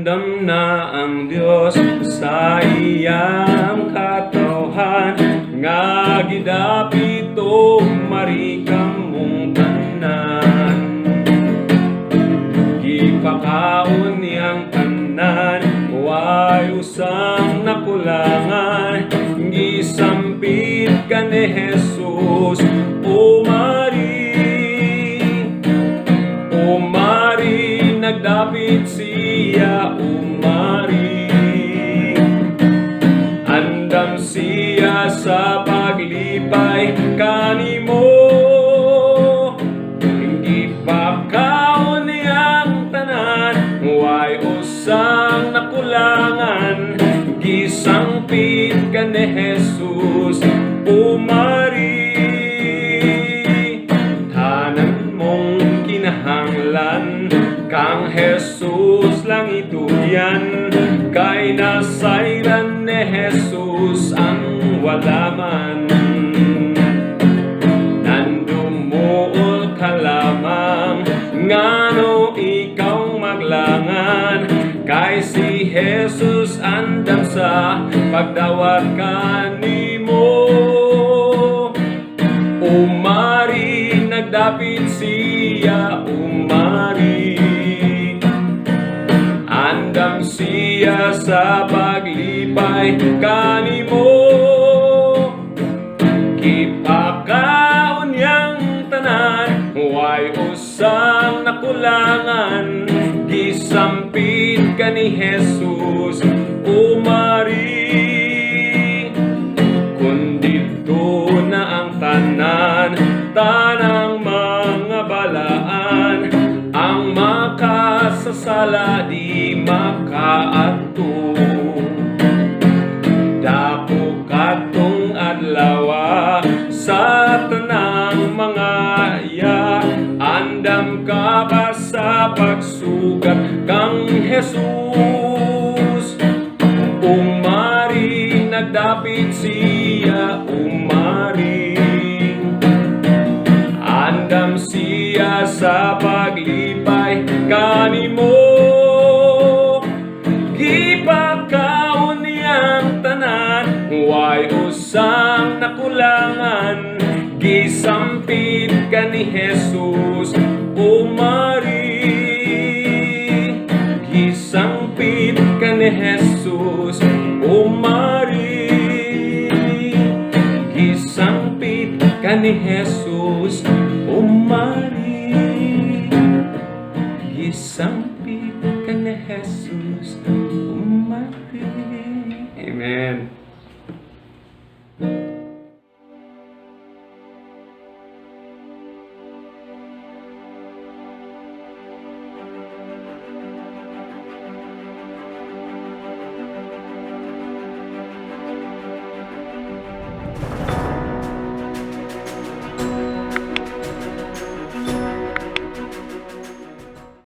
Andam na ang Dios sa iyang katawhan, nga gidapito marikang mong tanan. Gipakaon niyang tanan, way usang nakulangan. Gisampit ka ni Jesus, O Mari, nagdapit siya, O Mari. Andam siya sa paglipay kanimo, gipakaon niyang tanan, way usang nakulangan. Gisampit ka ni Jesus, O Mari. Tanan mong kinahanglan, kang Jesus lang ituyan. Kay nasayran ni Jesus ang walaman. Nandumuol ka lamang, ngano ikaw maglangan. Kay si Jesus andam sa pagdawat kanimo. O Mari, nagdapit siya, O Mari. Andam siya sa paglipay kanimo. Gipakaon niyang tanan, way usang nakulangan. Gisampit ka ni Jesus, O Mari. Kundito na ang tanan, tanang mga balaan. Ang makasasala di makaadto. Dako katong adlaw sa tanang mga iya. Andam ka ba sa pagsugat kang Jesus? O Mari, nagdapit siya, O Mari. Andam siya sa paglipay kanimo. Gipakaon niyang tanan, way usang nakulangan. Gisampit ka ni Jesus, O Mari. Gisampit ka ni Jesus, O Mari. Gisampit ka ni Jesus, O Mari. Gisampit ka ni Jesus, O Mari. Amen.